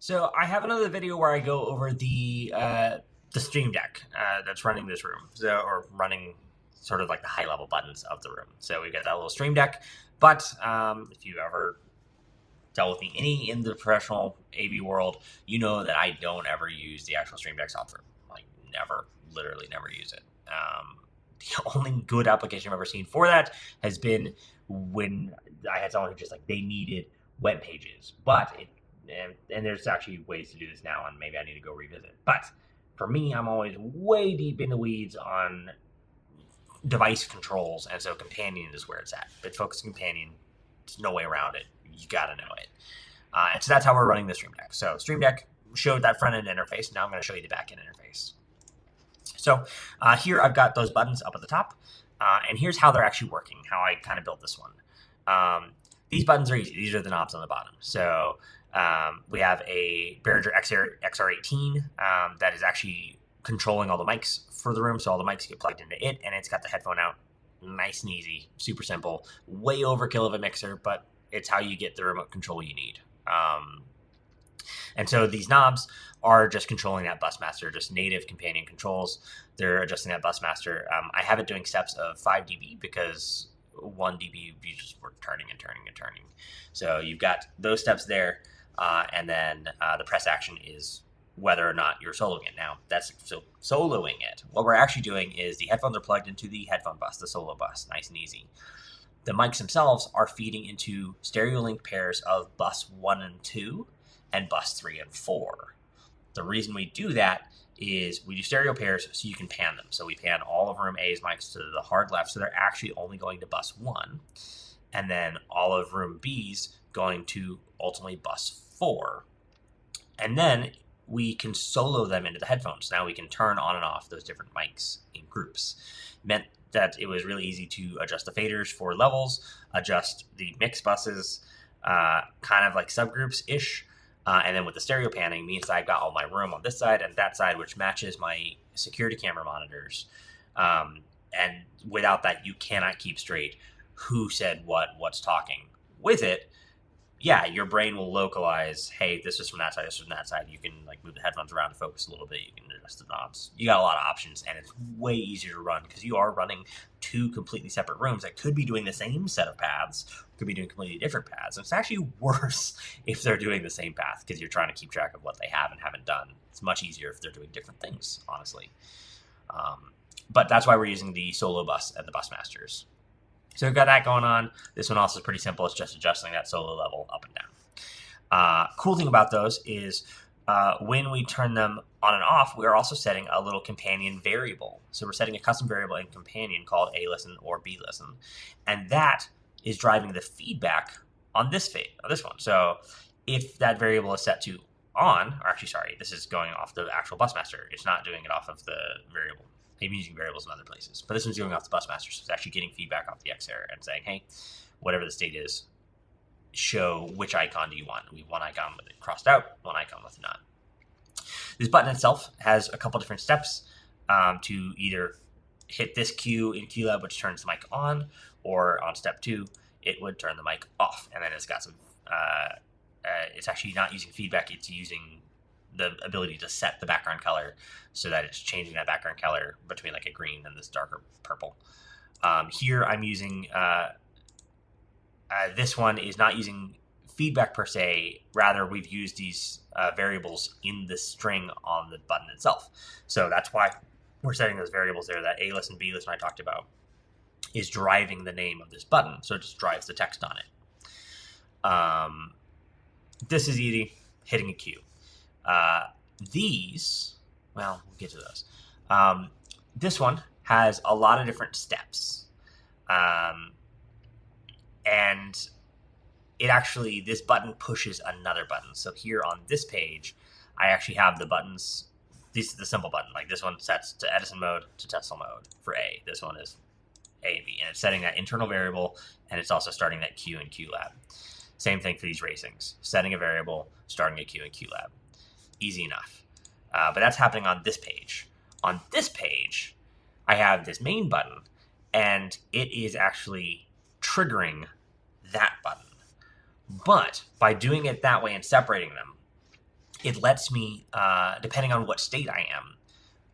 So I have another video where I go over the Streamdeck that's running this room, or running sort of like the high level buttons of the room. So we've got that little Streamdeck. But if you ever dealt with me any in the professional AV world, you know that I don't ever use the actual Streamdeck software. Like never, literally never use it. The only good application I've ever seen for that has been when I had someone who just like they needed web pages, but and there's actually ways to do this now, and maybe I need to go revisit. But for me, I'm always way deep in the weeds on device controls, and so Companion is where it's at. Bitfocus Companion, there's no way around it. You got to know it. And so that's how we're running the Stream Deck. So Stream Deck showed that front end interface. Now I'm going to show you the back end interface. So here I've got those buttons up at the top, and here's how they're actually working, how I kind of built this one. These buttons are easy. These are the knobs on the bottom. So we have a Behringer XR18 that is actually controlling all the mics for the room. So all the mics get plugged into it, and it's got the headphone out. Nice and easy, super simple, way overkill of a mixer, but it's how you get the remote control you need. And so these knobs are just controlling that bus master, just native Companion controls. They're adjusting that bus master. I have it doing steps of 5 dB because 1 dB you just were turning and turning and turning. So you've got those steps there, and then the press action is whether or not you're soloing it. Now, that's so soloing it. What we're actually doing is the headphones are plugged into the headphone bus, the solo bus, nice and easy. The mics themselves are feeding into stereo link pairs of bus 1 and 2 and bus 3 and 4. The reason we do that is we do stereo pairs so you can pan them. So we pan all of room A's mics to the hard left, so they're actually only going to bus 1. And then all of room B's going to ultimately bus 4. And then we can solo them into the headphones. Now we can turn on and off those different mics in groups. Meant that it was really easy to adjust the faders for levels, adjust the mix buses, kind of like subgroups-ish. And then with the stereo panning means that I've got all my room on this side and that side, which matches my security camera monitors. And without that, you cannot keep straight who said what's talking. With it, yeah, your brain will localize, hey, this is from that side, this is from that side. You can like move the headphones around to focus a little bit. You can adjust the knobs. You got a lot of options, and it's way easier to run because you are running two completely separate rooms that could be doing the same set of paths, could be doing completely different paths. And it's actually worse if they're doing the same path because you're trying to keep track of what they have and haven't done. It's much easier if they're doing different things, honestly. But that's why we're using the solo bus and the bus masters. So we've got that going on. This one also is pretty simple. It's just adjusting that solo level up and down. Cool thing about those is when we turn them on and off, we're also setting a little Companion variable. So we're setting a custom variable in Companion called A listen or B listen. And that is driving the feedback on this one. So if that variable is set to on, or actually, sorry, this is going off the actual bus master. It's not doing it off of the variable. I'm using variables in other places, but this one's going off the bus master, so it's actually getting feedback off the XR and saying, hey, whatever the state is, show which icon do you want. We have one icon with it crossed out, one icon with none. This button itself has a couple different steps to either hit this cue in QLab, which turns the mic on, or on step 2, it would turn the mic off. And then it's got some, it's actually not using feedback, it's using the ability to set the background color so that it's changing that background color between like a green and this darker purple. Here I'm using, this one is not using feedback per se, rather we've used these variables in the string on the button itself. So that's why we're setting those variables there. That A listen, B listen I talked about is driving the name of this button, so it just drives the text on it. This is easy, hitting a cue. These, well, we'll get to those. This one has a lot of different steps. And it actually, this button pushes another button. So here on this page, I actually have the buttons. This is the simple button. Like this one sets to Edison mode to Tesla mode for A. This one is A and B. And it's setting that internal variable, and it's also starting that queue in QLab. Same thing for these racings. Setting a variable, starting a queue in QLab. Easy enough. But that's happening on this page. On this page, I have this main button, and it is actually triggering that button. But by doing it that way and separating them, it lets me, depending on what state I am,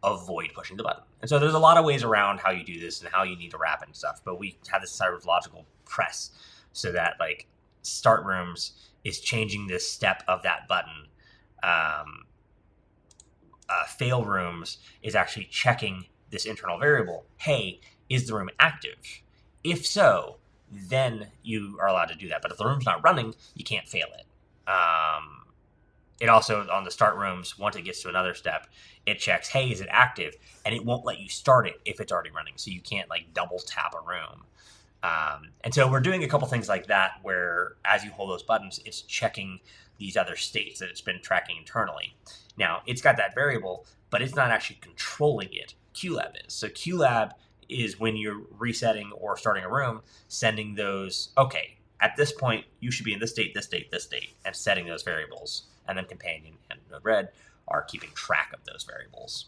avoid pushing the button. And so there's a lot of ways around how you do this and how you need to wrap it and stuff. But we have this sort of logical press so that like start rooms is changing this step of that button. Fail rooms is actually checking this internal variable. Hey, is the room active? If so, then you are allowed to do that. But if the room's not running, you can't fail it. It also, on the start rooms, once it gets to another step, it checks, hey, is it active? And it won't let you start it if it's already running. So you can't like double tap a room. And so we're doing a couple things like that where as you hold those buttons, it's checking these other states that it's been tracking internally. Now, it's got that variable, but it's not actually controlling it. QLab is. So QLab is when you're resetting or starting a room, sending those, okay, at this point, you should be in this state, this state, this state, and setting those variables. And then Companion and Node-RED are keeping track of those variables.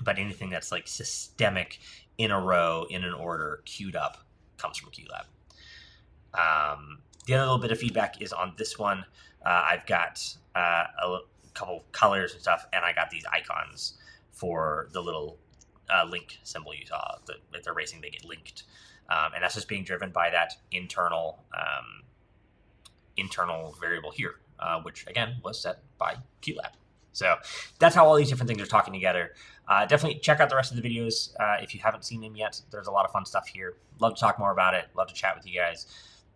But anything that's like systemic, in a row, in an order, queued up, comes from QLab. The other little bit of feedback is on this one. I've got a couple colors and stuff, and I got these icons for the little link symbol you saw. If they're racing, they get linked. And that's just being driven by that internal variable here, which, again, was set by QLab. So that's how all these different things are talking together. Definitely check out the rest of the videos if you haven't seen them yet. There's a lot of fun stuff here. Love to talk more about it. Love to chat with you guys.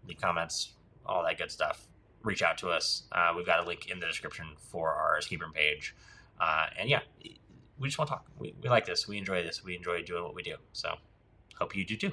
Leave comments, all that good stuff. Reach out to us. We've got a link in the description for our escape room page. And yeah, we just want to talk. We like this. We enjoy this. We enjoy doing what we do. So hope you do too.